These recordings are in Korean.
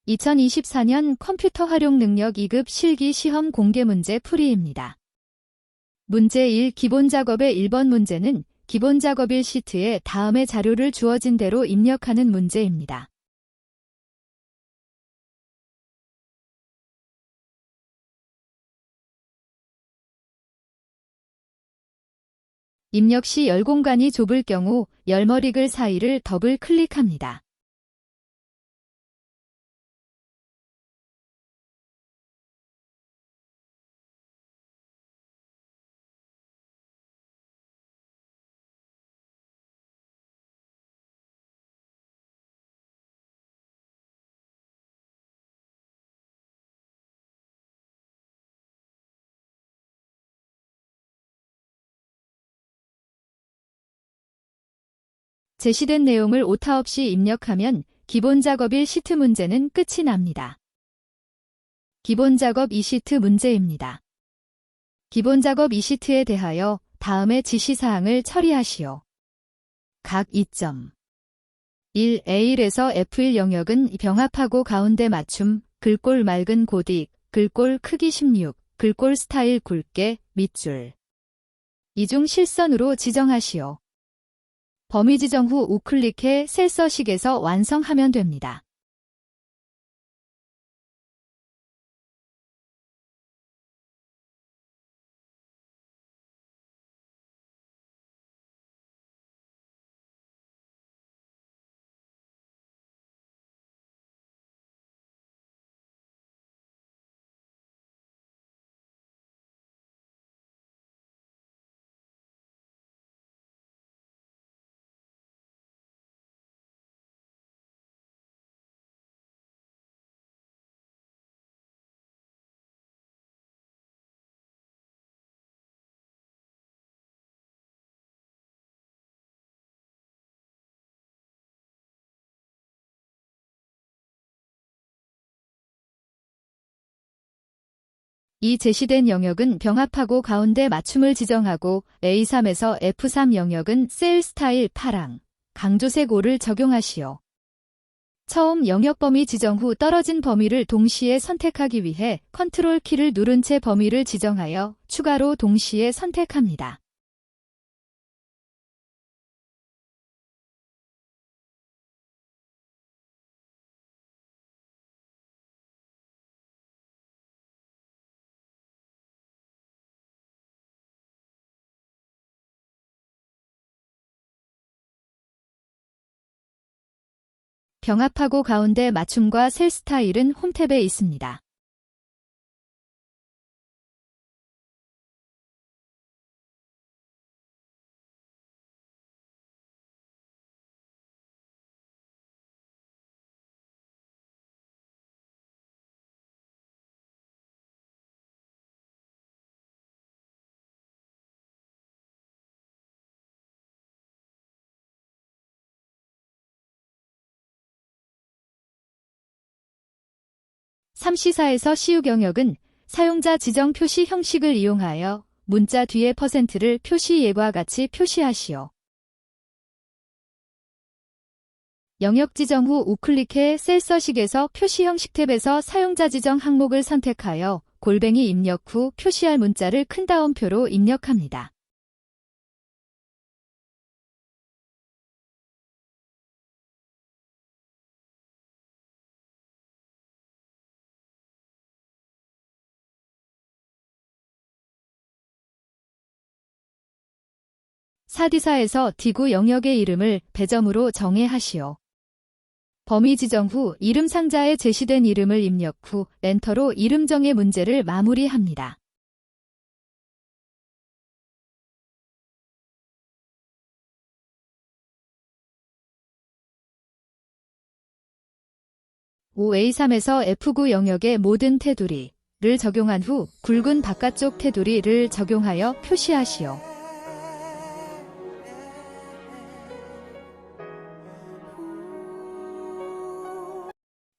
2024년 컴퓨터 활용 능력 2급 실기 시험 공개 문제 풀이입니다. 문제 1 기본 작업의 1번 문제는 기본 작업일 시트에 다음의 자료를 주어진 대로 입력하는 문제입니다. 입력 시 열 공간이 좁을 경우 열 머리글 사이를 더블 클릭합니다. 제시된 내용을 오타 없이 입력하면 기본 작업일 시트 문제는 끝이 납니다. 기본 작업 2시트 문제입니다. 기본 작업 2시트에 대하여 다음의 지시사항을 처리하시오. 각 2점 1. A1에서 F1 영역은 병합하고 가운데 맞춤, 글꼴 맑은 고딕, 글꼴 크기 16, 글꼴 스타일 굵게, 밑줄. 이중 실선으로 지정하시오. 범위 지정 후 우클릭해 셀 서식에서 완성하면 됩니다. 이 제시된 영역은 병합하고 가운데 맞춤을 지정하고 A3에서 F3 영역은 셀 스타일 파랑, 강조색 5를 적용하시오. 처음 영역 범위 지정 후 떨어진 범위를 동시에 선택하기 위해 컨트롤 키를 누른 채 범위를 지정하여 추가로 동시에 선택합니다. 병합하고 가운데 맞춤과 셀 스타일은 홈 탭에 있습니다. (3) CU 영역은 사용자 지정 표시 형식을 이용하여 문자 뒤에 %를 표시 예과 같이 표시하시오. 영역 지정 후 우클릭해 셀 서식에서 표시 형식 탭에서 사용자 지정 항목을 선택하여 골뱅이 입력 후 표시할 문자를 큰 따옴표로 입력합니다. (4) 디구 영역의 이름을 배점으로 정의하시오. 범위 지정 후 이름 상자에 제시된 이름을 입력 후 엔터로 이름 정의 문제를 마무리합니다. (5) F9 영역의 모든 테두리를 적용한 후 굵은 바깥쪽 테두리를 적용하여 표시하시오.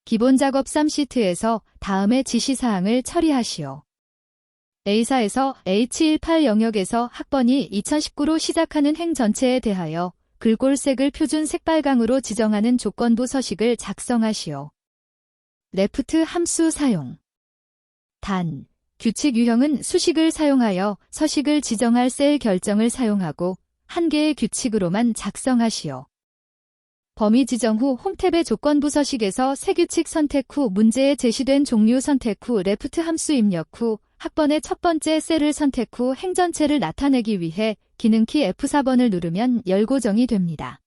기본 작업 3시트에서 다음의 지시사항을 처리하시오. A4에서 H18 영역에서 학번이 2019로 시작하는 행 전체에 대하여 글꼴색을 표준 색빨강으로 지정하는 조건부 서식을 작성하시오. 레프트 함수 사용. 단, 규칙 유형은 수식을 사용하여 서식을 지정할 셀 결정을 사용하고 한 개의 규칙으로만 작성하시오. 범위 지정 후 홈탭의 조건부 서식에서 새 규칙 선택 후 문제에 제시된 종류 선택 후 레프트 함수 입력 후 학번의 첫 번째 셀을 선택 후 행전체를 나타내기 위해 기능키 F4번을 누르면 열고정이 됩니다.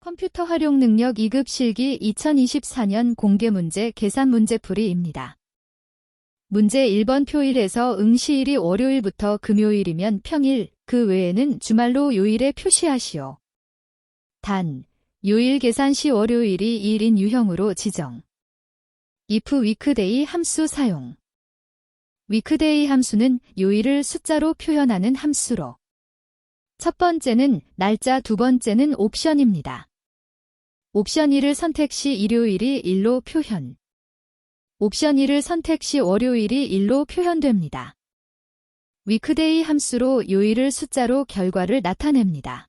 컴퓨터 활용 능력 2급 실기 2024년 공개 문제 계산 문제풀이입니다. 문제 1번 표일에서 응시일이 월요일부터 금요일이면 평일, 그 외에는 주말로 요일에 표시하시오. 단, 요일 계산 시 월요일이 2일인 유형으로 지정. if weekday 함수 사용. weekday 함수는 요일을 숫자로 표현하는 함수로. 첫 번째는 날짜, 두 번째는 옵션입니다. 옵션 1을 선택 시 일요일이 1로 표현. 옵션 2를 선택 시 월요일이 1로 표현됩니다. weekday 함수로 요일을 숫자로 결과를 나타냅니다.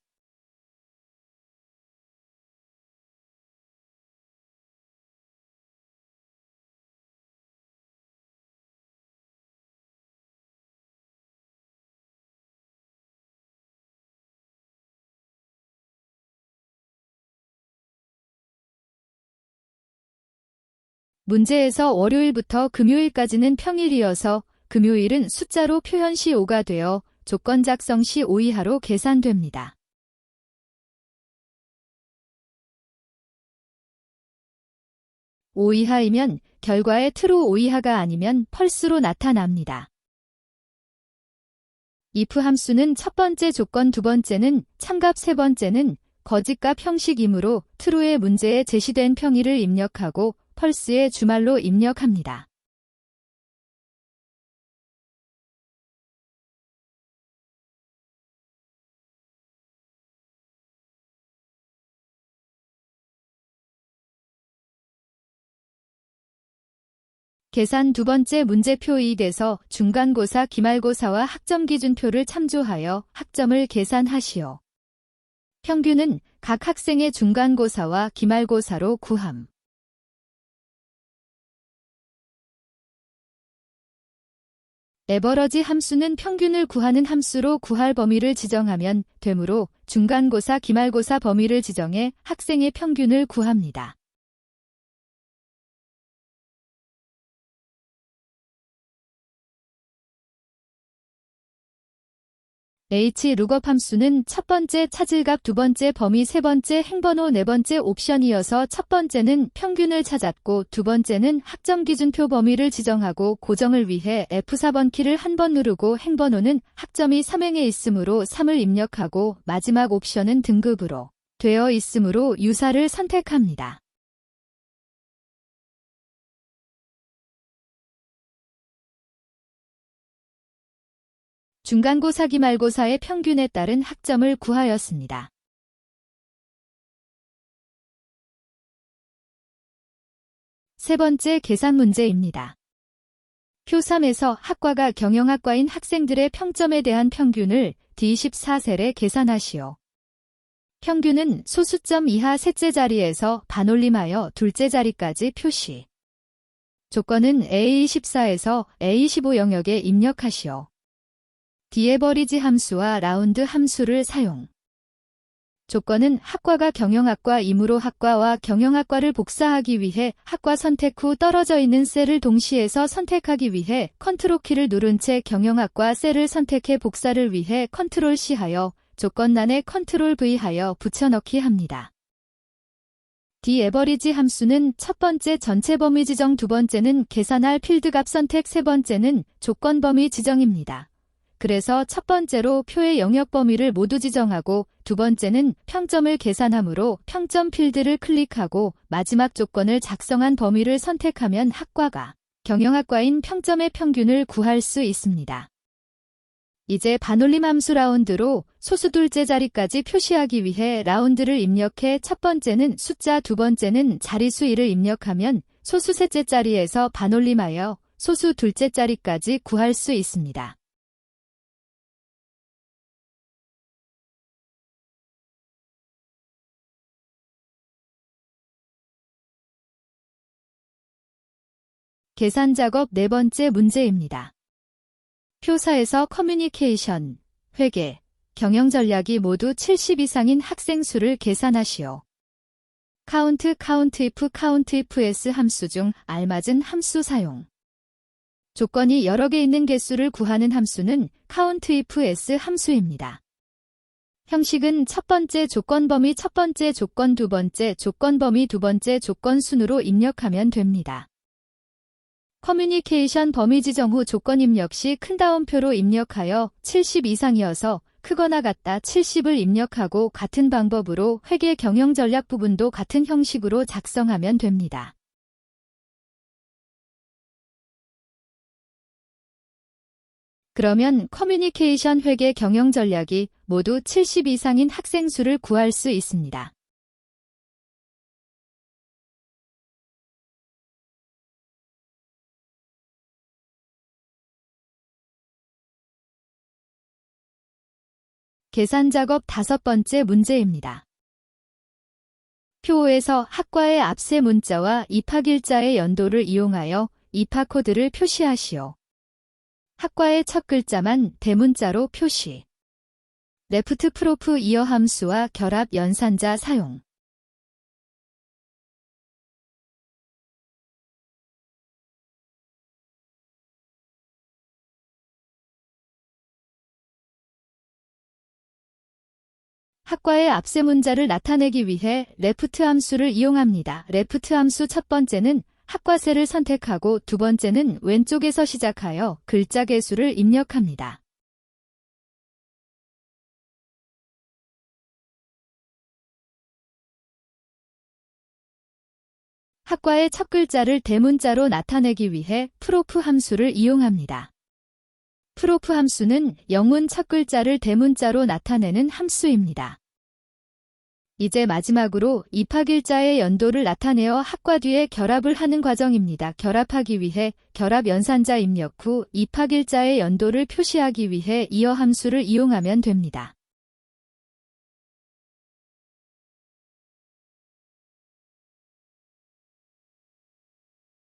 문제에서 월요일부터 금요일까지는 평일이어서 금요일은 숫자로 표현 시 5가 되어 조건 작성 시 5 이하로 계산됩니다. (5) 이하이면 결과에 true 5 이하가 아니면 false로 나타납니다. if 함수는 첫 번째 조건, 두 번째는 참값, 세 번째는 거짓값 형식이므로 true의 문제에 제시된 평일을 입력하고 false의 주말로 입력합니다. 계산 두 번째 문제표 2에서 중간고사, 기말고사와 학점기준표를 참조하여 학점을 계산하시오. 평균은 각 학생의 중간고사와 기말고사로 구함. 에버러지 함수는 평균을 구하는 함수로 구할 범위를 지정하면 되므로 중간고사, 기말고사 범위를 지정해 학생의 평균을 구합니다. hlookup 함수는 첫 번째 찾을 값, 두 번째 범위, 세 번째 행번호, 네 번째 옵션이어서 첫 번째는 평균을 찾았고 두 번째는 학점기준표 범위를 지정하고 고정을 위해 F4번 키를 한 번 누르고 행번호는 학점이 3행에 있으므로 3을 입력하고 마지막 옵션은 등급으로 되어 있으므로 유사를 선택합니다. 중간고사, 기말고사의 평균에 따른 학점을 구하였습니다. 세 번째 계산 문제입니다. 표 3에서 학과가 경영학과인 학생들의 평점에 대한 평균을 D14셀에 계산하시오. 평균은 소수점 이하 셋째 자리에서 반올림하여 둘째 자리까지 표시. 조건은 A14에서 A15 영역에 입력하시오. 디에버리지 함수와 라운드 함수를 사용. 조건은 학과가 경영학과이므로 학과와 경영학과를 복사하기 위해 학과 선택 후 떨어져 있는 셀을 동시에서 선택하기 위해 컨트롤 키를 누른 채 경영학과 셀을 선택해 복사를 위해 컨트롤 C 하여 조건란에 컨트롤 V 하여 붙여넣기 합니다. 디에버리지 함수는 첫 번째 전체 범위 지정, 두 번째는 계산할 필드값 선택, 세 번째는 조건 범위 지정입니다. 그래서 첫 번째로 표의 영역 범위를 모두 지정하고 두 번째는 평점을 계산하므로 평점 필드를 클릭하고 마지막 조건을 작성한 범위를 선택하면 학과가 경영학과인 평점의 평균을 구할 수 있습니다. 이제 반올림 함수 라운드로 소수 둘째 자리까지 표시하기 위해 라운드를 입력해 첫 번째는 숫자, 두 번째는 자리수 1을 입력하면 소수 셋째 자리에서 반올림하여 소수 둘째 자리까지 구할 수 있습니다. 계산 작업 네 번째 문제입니다. 표사에서 커뮤니케이션, 회계, 경영 전략이 모두 70 이상인 학생 수를 계산하시오. countIf 함수 중 알맞은 함수 사용. 조건이 여러 개 있는 개수를 구하는 함수는 countIf 함수입니다. 형식은 첫 번째 조건 범위 첫 번째 조건 두 번째 조건 범위 두 번째 조건 순으로 입력하면 됩니다. 커뮤니케이션 범위 지정 후 조건 입력 시 큰 다운표로 입력하여 70 이상이어서 크거나 같다 70을 입력하고 같은 방법으로 회계 경영 전략 부분도 같은 형식으로 작성하면 됩니다. 그러면 커뮤니케이션 회계 경영 전략이 모두 70 이상인 학생 수를 구할 수 있습니다. 계산 작업 다섯 번째 문제입니다. 표 5에서 학과의 앞세 문자와 입학일자의 연도를 이용하여 입학 코드를 표시하시오. 학과의 첫 글자만 대문자로 표시. 레프트 프로프 이어 함수와 결합 연산자 사용. 학과의 앞세 문자를 나타내기 위해 레프트 함수를 이용합니다. 레프트 함수 첫 번째는 학과세를 선택하고 두 번째는 왼쪽에서 시작하여 글자 개수를 입력합니다. 학과의 첫 글자를 대문자로 나타내기 위해 프로프 함수를 이용합니다. 프로프 함수는 영문 첫 글자를 대문자로 나타내는 함수입니다. 이제 마지막으로 입학일자의 연도를 나타내어 학과 뒤에 결합을 하는 과정입니다. 결합하기 위해 결합 연산자 입력 후 입학일자의 연도를 표시하기 위해 이어 함수를 이용하면 됩니다.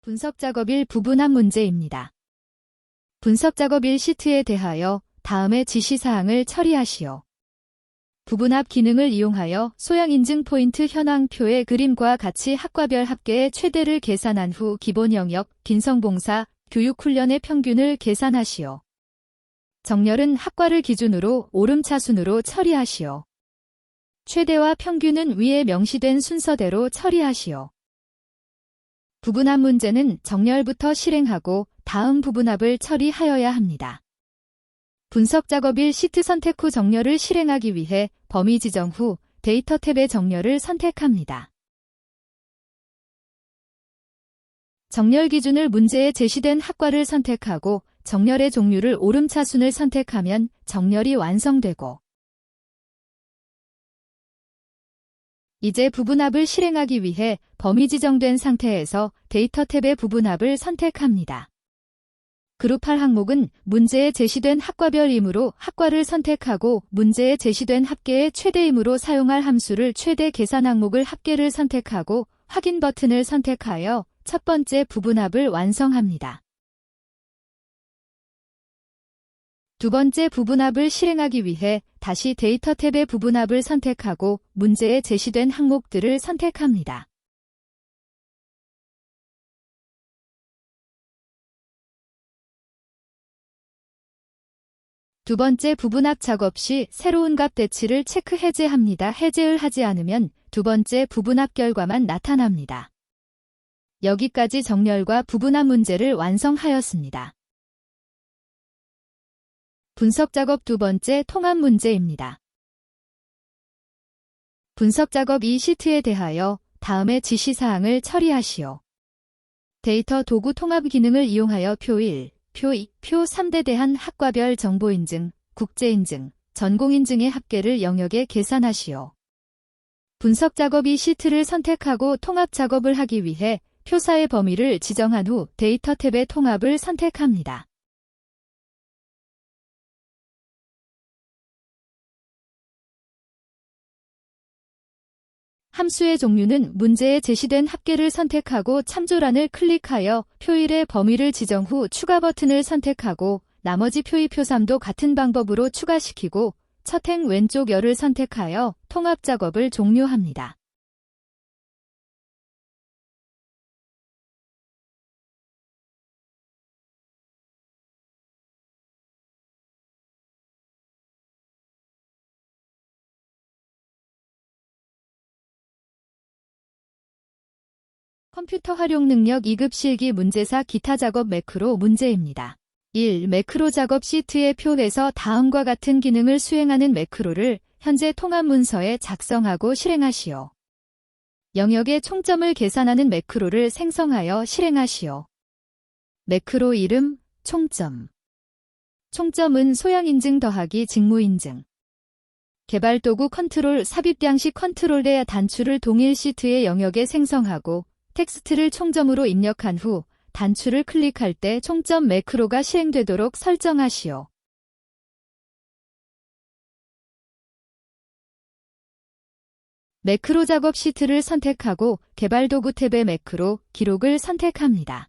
분석 작업 1 부분합 문제입니다. 분석 작업 1 시트에 대하여 다음의 지시사항을 처리하시오. 부분합 기능을 이용하여 소형 인증 포인트 현황표의 그림과 같이 학과별 합계의 최대를 계산한 후 기본 영역, 빈성봉사, 교육훈련의 평균을 계산하시오. 정렬은 학과를 기준으로 오름차순으로 처리하시오. 최대와 평균은 위에 명시된 순서대로 처리하시오. 부분합 문제는 정렬부터 실행하고 다음 부분합을 처리하여야 합니다. 분석 작업 1 시트 선택 후 정렬을 실행하기 위해 범위 지정 후 데이터 탭의 정렬을 선택합니다. 정렬 기준을 문제에 제시된 학과를 선택하고 정렬의 종류를 오름차순을 선택하면 정렬이 완성되고 이제 부분합을 실행하기 위해 범위 지정된 상태에서 데이터 탭의 부분합을 선택합니다. 그룹할 항목은 문제에 제시된 학과별이므로 학과를 선택하고 문제에 제시된 합계의 최대이므로 사용할 함수를 최대 계산 항목을 합계를 선택하고 확인 버튼을 선택하여 첫 번째 부분합을 완성합니다. 두 번째 부분합을 실행하기 위해 다시 데이터 탭의 부분합을 선택하고 문제에 제시된 항목들을 선택합니다. 두 번째 부분합 작업 시 새로운 값 대치를 체크 해제합니다. 해제를 하지 않으면 두 번째 부분합 결과만 나타납니다. 여기까지 정렬과 부분합 문제를 완성하였습니다. 분석 작업 두 번째 통합 문제입니다. 분석 작업 이 시트에 대하여 다음의 지시사항을 처리하시오. 데이터 도구 통합 기능을 이용하여 표 1, 표 2, 표 3에 대한 학과별 정보 인증, 국제 인증, 전공 인증의 합계를 영역에 계산하시오. 분석 작업 이 시트를 선택하고 통합 작업을 하기 위해 표사의 범위를 지정한 후 데이터 탭의 통합을 선택합니다. 함수의 종류는 문제에 제시된 합계를 선택하고 참조란을 클릭하여 표 1의 범위를 지정 후 추가 버튼을 선택하고 나머지 표 2, 표 3도 같은 방법으로 추가시키고 첫 행 왼쪽 열을 선택하여 통합 작업을 종료합니다. 컴퓨터 활용 능력 2급 실기 문제사 기타 작업 매크로 문제입니다. 1. 매크로 작업 시트의 표에서 다음과 같은 기능을 수행하는 매크로를 현재 통합 문서에 작성하고 실행하시오. 영역의 총점을 계산하는 매크로를 생성하여 실행하시오. 매크로 이름, 총점. 총점은 소양 인증 더하기 직무 인증. 개발 도구 컨트롤 삽입 양식 컨트롤의 단추를 동일 시트의 영역에 생성하고 텍스트를 총점으로 입력한 후 단추를 클릭할 때 총점 매크로가 실행되도록 설정하시오. 매크로 작업 시트를 선택하고 개발 도구 탭의 매크로 기록을 선택합니다.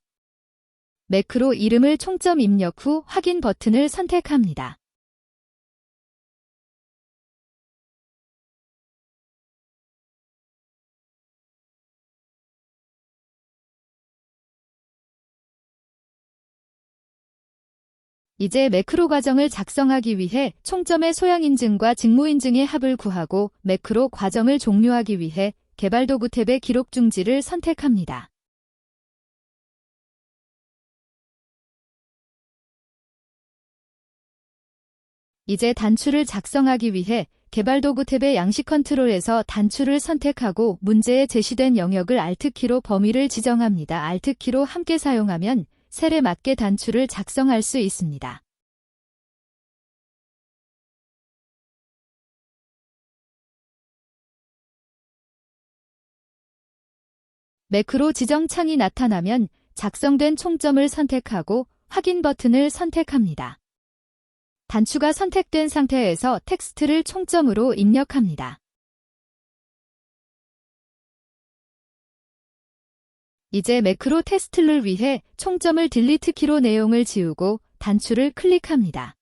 매크로 이름을 총점 입력 후 확인 버튼을 선택합니다. 이제 매크로 과정을 작성하기 위해 총점의 소양 인증과 직무 인증의 합을 구하고 매크로 과정을 종료하기 위해 개발 도구 탭의 기록 중지를 선택합니다. 이제 단추를 작성하기 위해 개발 도구 탭의 양식 컨트롤에서 단추를 선택하고 문제에 제시된 영역을 Alt키로 범위를 지정합니다. Alt키로 함께 사용하면 셀에 맞게 단추를 작성할 수 있습니다. 매크로 지정 창이 나타나면 작성된 총점을 선택하고 확인 버튼을 선택합니다. 단추가 선택된 상태에서 텍스트를 총점으로 입력합니다. 이제 매크로 테스트를 위해 총점을 딜리트 키로 내용을 지우고 단추를 클릭합니다.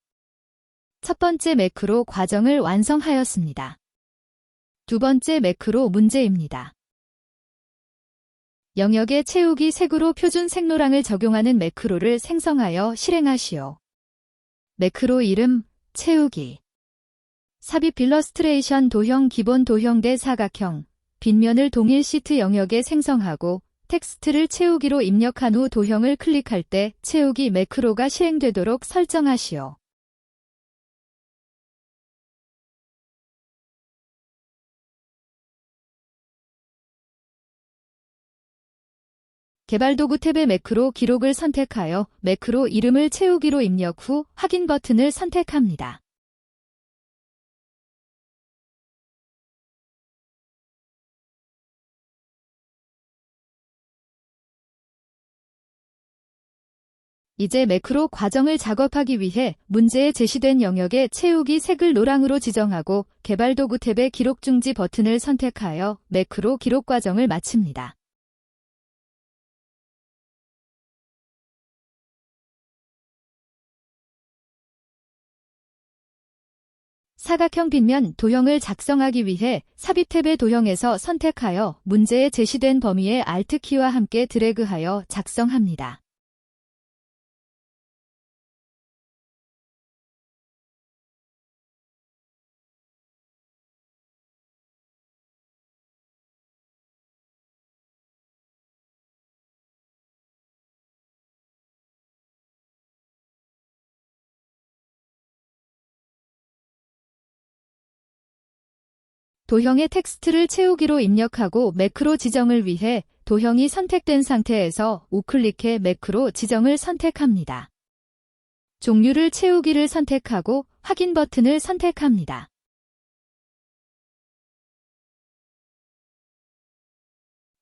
첫 번째 매크로 과정을 완성하였습니다. 두 번째 매크로 문제입니다. 영역의 채우기 색으로 표준 색노랑을 적용하는 매크로를 생성하여 실행하시오. 매크로 이름, 채우기. 삽입 빌러스트레이션 도형 기본 도형대 사각형, 빗면을 동일 시트 영역에 생성하고 텍스트를 채우기로 입력한 후 도형을 클릭할 때 채우기 매크로가 실행되도록 설정하시오. 개발 도구 탭의 매크로 기록을 선택하여 매크로 이름을 채우기로 입력 후 확인 버튼을 선택합니다. 이제 매크로 과정을 작업하기 위해 문제에 제시된 영역의 채우기 색을 노랑으로 지정하고 개발 도구 탭의 기록 중지 버튼을 선택하여 매크로 기록 과정을 마칩니다. 사각형 빗면 도형을 작성하기 위해 삽입 탭의 도형에서 선택하여 문제에 제시된 범위의 Alt키와 함께 드래그하여 작성합니다. 도형의 텍스트를 채우기로 입력하고 매크로 지정을 위해 도형이 선택된 상태에서 우클릭해 매크로 지정을 선택합니다. 종류를 채우기를 선택하고 확인 버튼을 선택합니다.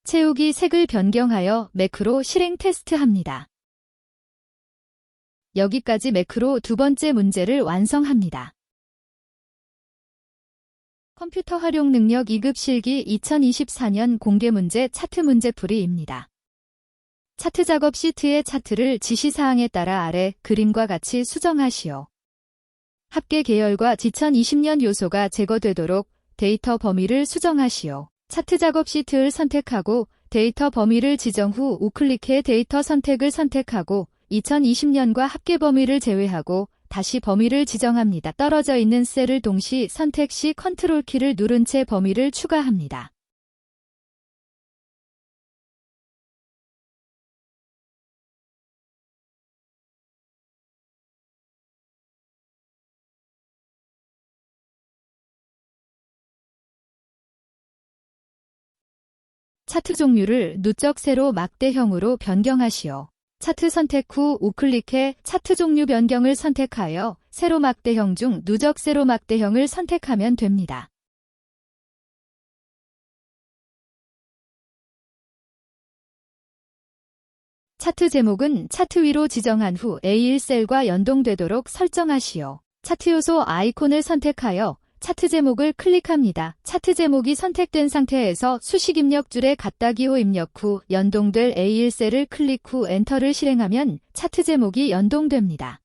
채우기 색을 변경하여 매크로 실행 테스트합니다. 여기까지 매크로 두 번째 문제를 완성합니다. 컴퓨터 활용 능력 2급 실기 2024년 공개 문제 차트 문제풀이입니다. 차트 작업 시트의 차트를 지시사항에 따라 아래 그림과 같이 수정하시오. 합계 계열과 2020년 요소가 제거되도록 데이터 범위를 수정하시오. 차트 작업 시트를 선택하고 데이터 범위를 지정 후 우클릭해 데이터 선택을 선택하고 2020년과 합계 범위를 제외하고 다시 범위를 지정합니다. 떨어져 있는 셀을 동시 선택 시 컨트롤 키를 누른 채 범위를 추가합니다. 차트 종류를 누적 세로 막대형으로 변경하시오. 차트 선택 후 우클릭해 차트 종류 변경을 선택하여 세로 막대형 중 누적 세로 막대형을 선택하면 됩니다. 차트 제목은 차트 위로 지정한 후 A1 셀과 연동되도록 설정하시오. 차트 요소 아이콘을 선택하여 차트 제목을 클릭합니다. 차트 제목이 선택된 상태에서 수식 입력 줄에 갖다 기호 입력 후 연동될 A1 셀을 클릭 후 엔터를 실행하면 차트 제목이 연동됩니다.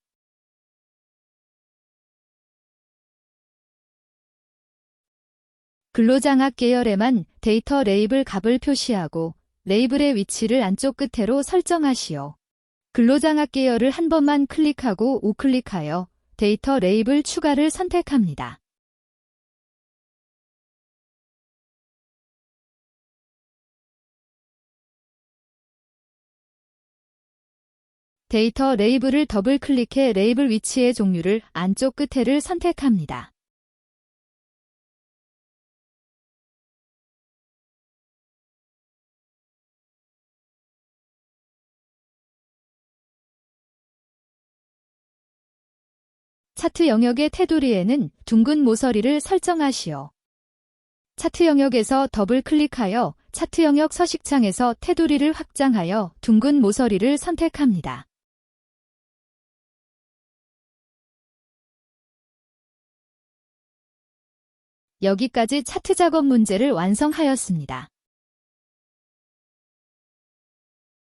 근로장악 계열에만 데이터 레이블 값을 표시하고 레이블의 위치를 안쪽 끝으로 설정하시오. 근로장악 계열을 한 번만 클릭하고 우클릭하여 데이터 레이블 추가를 선택합니다. 데이터 레이블을 더블 클릭해 레이블 위치의 종류를 안쪽 끝에를 선택합니다. 차트 영역의 테두리에는 둥근 모서리를 설정하시오. 차트 영역에서 더블 클릭하여 차트 영역 서식창에서 테두리를 확장하여 둥근 모서리를 선택합니다. 여기까지 차트 작업 문제를 완성하였습니다.